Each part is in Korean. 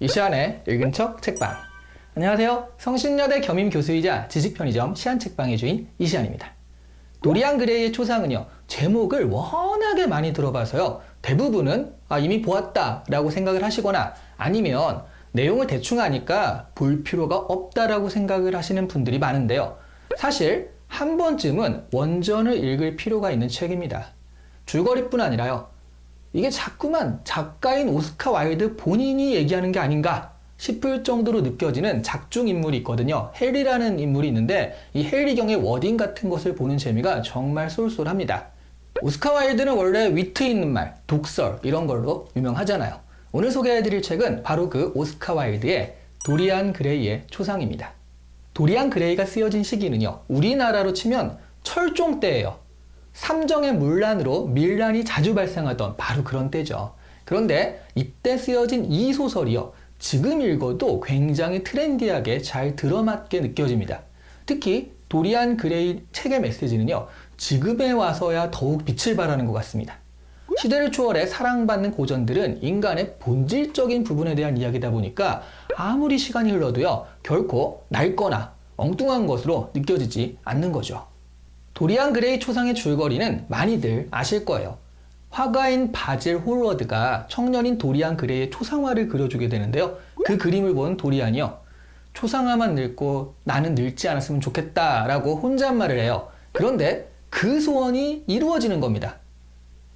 이시안의 읽은 척 책방. 안녕하세요. 성신여대 겸임 교수이자 지식편의점 시안책방의 주인 이시안입니다. 도리안 그레이의 초상은요, 제목을 워낙에 많이 들어봐서요, 대부분은 이미 보았다 라고 생각을 하시거나 아니면 내용을 대충 아니까 볼 필요가 없다라고 생각을 하시는 분들이 많은데요. 사실 한 번쯤은 원전을 읽을 필요가 있는 책입니다. 줄거리뿐 아니라요, 이게 자꾸만 작가인 오스카 와일드 본인이 얘기하는 게 아닌가 싶을 정도로 느껴지는 작중 인물이 있거든요. 해리라는 인물이 있는데 이 해리경의 워딩 같은 것을 보는 재미가 정말 쏠쏠합니다. 오스카 와일드는 원래 위트 있는 말, 독설 이런 걸로 유명하잖아요. 오늘 소개해드릴 책은 바로 그 오스카 와일드의 도리안 그레이의 초상입니다. 도리안 그레이가 쓰여진 시기는요, 우리나라로 치면 철종 때예요. 삼정의 문란으로 밀란이 자주 발생하던 바로 그런 때죠. 그런데 이때 쓰여진 이 소설이요, 지금 읽어도 굉장히 트렌디하게 잘 들어맞게 느껴집니다. 특히 도리안 그레이 책의 메시지는요, 지금에 와서야 더욱 빛을 발하는 것 같습니다. 시대를 초월해 사랑받는 고전들은 인간의 본질적인 부분에 대한 이야기다 보니까 아무리 시간이 흘러도요, 결코 낡거나 엉뚱한 것으로 느껴지지 않는 거죠. 도리안 그레이 초상의 줄거리는 많이들 아실 거예요. 화가인 바질 홀워드가 청년인 도리안 그레이의 초상화를 그려주게 되는데요. 그 그림을 본 도리안이요, 초상화만 늙고 나는 늙지 않았으면 좋겠다 라고 혼잣말을 해요. 그런데 그 소원이 이루어지는 겁니다.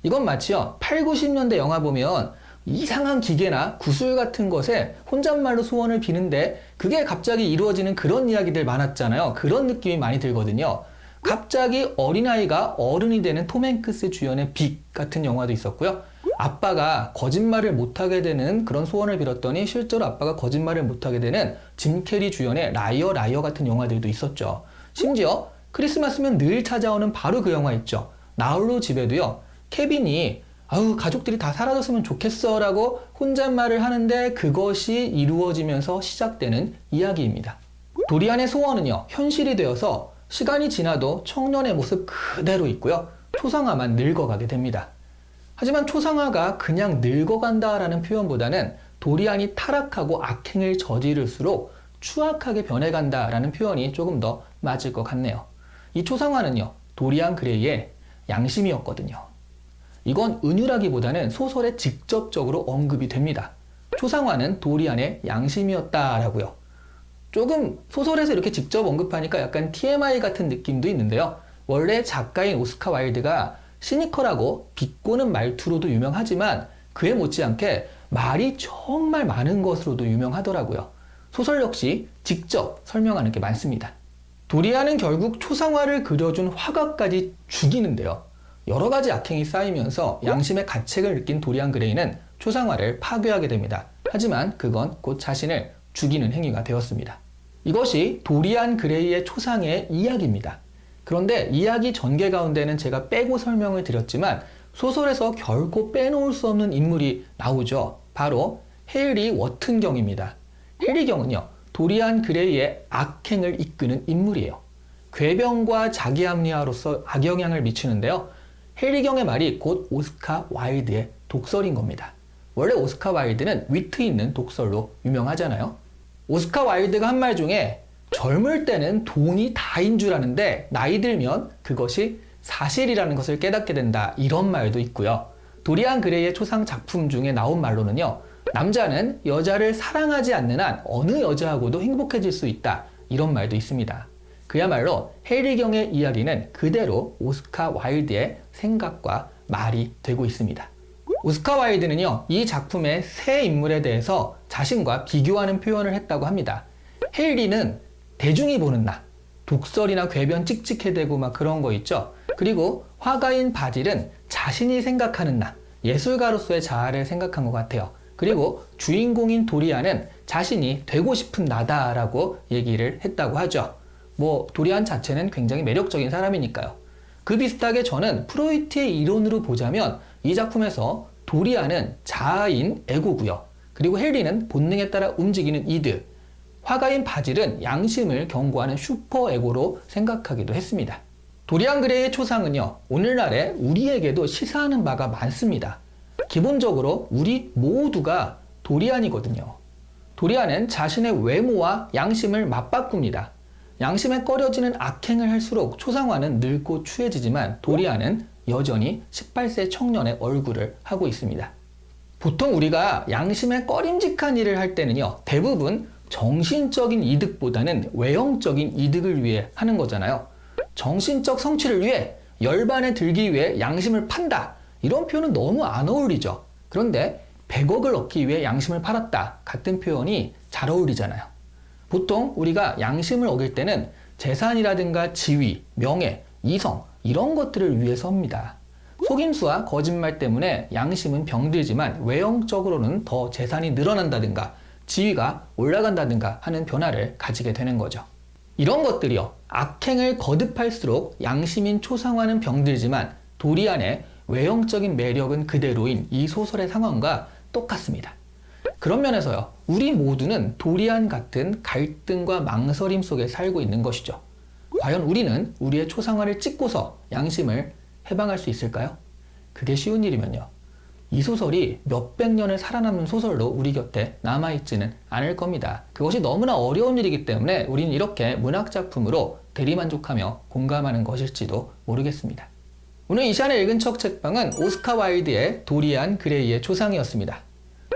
이건 마치요, 8, 90년대 영화 보면 이상한 기계나 구슬 같은 것에 혼잣말로 소원을 비는데 그게 갑자기 이루어지는 그런 이야기들 많았잖아요. 그런 느낌이 많이 들거든요. 갑자기 어린아이가 어른이 되는 톰 행크스 주연의 빅 같은 영화도 있었고요. 아빠가 거짓말을 못하게 되는 그런 소원을 빌었더니 실제로 아빠가 거짓말을 못하게 되는 짐 캐리 주연의 라이어 라이어 같은 영화들도 있었죠. 심지어 크리스마스면 늘 찾아오는 바로 그 영화 있죠. 나홀로 집에도요, 케빈이 가족들이 다 사라졌으면 좋겠어 라고 혼잣말을 하는데 그것이 이루어지면서 시작되는 이야기입니다. 도리안의 소원은요, 현실이 되어서 시간이 지나도 청년의 모습 그대로 있고요, 초상화만 늙어가게 됩니다. 하지만 초상화가 그냥 늙어간다라는 표현보다는 도리안이 타락하고 악행을 저지를수록 추악하게 변해간다라는 표현이 조금 더 맞을 것 같네요. 이 초상화는요, 도리안 그레이의 양심이었거든요. 이건 은유라기보다는 소설에 직접적으로 언급이 됩니다. 초상화는 도리안의 양심이었다라고요. 조금 소설에서 이렇게 직접 언급하니까 약간 TMI 같은 느낌도 있는데요. 원래 작가인 오스카 와일드가 시니컬하고 비꼬는 말투로도 유명하지만 그에 못지않게 말이 정말 많은 것으로도 유명하더라고요. 소설 역시 직접 설명하는 게 많습니다. 도리안은 결국 초상화를 그려준 화가까지 죽이는데요. 여러 가지 악행이 쌓이면서 양심의 가책을 느낀 도리안 그레이는 초상화를 파괴하게 됩니다. 하지만 그건 곧 자신을 죽이는 행위가 되었습니다. 이것이 도리안 그레이의 초상의 이야기입니다. 그런데 이야기 전개 가운데는 제가 빼고 설명을 드렸지만 소설에서 결코 빼놓을 수 없는 인물이 나오죠. 바로 해리 워튼경입니다. 해리경은요, 도리안 그레이의 악행을 이끄는 인물이에요. 궤변과 자기합리화로서 악영향을 미치는데요. 해리경의 말이 곧 오스카 와일드의 독설인 겁니다. 원래 오스카 와일드는 위트 있는 독설로 유명하잖아요. 오스카 와일드가 한 말 중에 젊을 때는 돈이 다인 줄 아는데 나이 들면 그것이 사실이라는 것을 깨닫게 된다, 이런 말도 있고요. 도리안 그레이의 초상 작품 중에 나온 말로는요, 남자는 여자를 사랑하지 않는 한 어느 여자하고도 행복해질 수 있다, 이런 말도 있습니다. 그야말로 해리경의 이야기는 그대로 오스카 와일드의 생각과 말이 되고 있습니다. 오스카 와일드는요, 이 작품의 세 인물에 대해서 자신과 비교하는 표현을 했다고 합니다. 해리는 대중이 보는 나, 독설이나 궤변 찍찍해대고 막 그런 거 있죠. 그리고 화가인 바질은 자신이 생각하는 나, 예술가로서의 자아를 생각한 것 같아요. 그리고 주인공인 도리안은 자신이 되고 싶은 나다라고 얘기를 했다고 하죠. 도리안 자체는 굉장히 매력적인 사람이니까요. 그 비슷하게 저는 프로이트의 이론으로 보자면 이 작품에서 도리안은 자아인 에고고요. 그리고 해리는 본능에 따라 움직이는 이드, 화가인 바질은 양심을 경고하는 슈퍼 에고로 생각하기도 했습니다. 도리안 그레이의 초상은요, 오늘날에 우리에게도 시사하는 바가 많습니다. 기본적으로 우리 모두가 도리안이거든요. 도리안은 자신의 외모와 양심을 맞바꿉니다. 양심에 꺼려지는 악행을 할수록 초상화는 늙고 추해지지만 도리안은 여전히 18세 청년의 얼굴을 하고 있습니다. 보통 우리가 양심에 꺼림직한 일을 할 때는요, 대부분 정신적인 이득보다는 외형적인 이득을 위해 하는 거잖아요. 정신적 성취를 위해, 열반에 들기 위해 양심을 판다. 이런 표현은 너무 안 어울리죠. 그런데 100억을 얻기 위해 양심을 팔았다. 같은 표현이 잘 어울리잖아요. 보통 우리가 양심을 어길 때는 재산이라든가 지위, 명예, 이성 이런 것들을 위해서 합니다. 속임수와 거짓말 때문에 양심은 병들지만 외형적으로는 더 재산이 늘어난다든가 지위가 올라간다든가 하는 변화를 가지게 되는 거죠. 이런 것들이요, 악행을 거듭할수록 양심인 초상화는 병들지만 도리안의 외형적인 매력은 그대로인 이 소설의 상황과 똑같습니다. 그런 면에서요, 우리 모두는 도리안 같은 갈등과 망설임 속에 살고 있는 것이죠. 과연 우리는 우리의 초상화를 찍고서 양심을 해방할 수 있을까요? 그게 쉬운 일이면요, 이 소설이 몇백 년을 살아남은 소설로 우리 곁에 남아있지는 않을 겁니다. 그것이 너무나 어려운 일이기 때문에 우리는 이렇게 문학작품으로 대리만족하며 공감하는 것일지도 모르겠습니다. 오늘 이 시간에 읽은 척 책방은 오스카 와일드의 도리안 그레이의 초상이었습니다.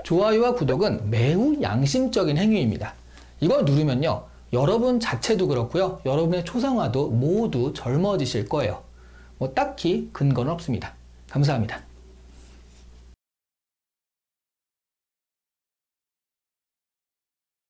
좋아요와 구독은 매우 양심적인 행위입니다. 이걸 누르면요, 여러분 자체도 그렇고요, 여러분의 초상화도 모두 젊어지실 거예요. 딱히 근거는 없습니다. 감사합니다.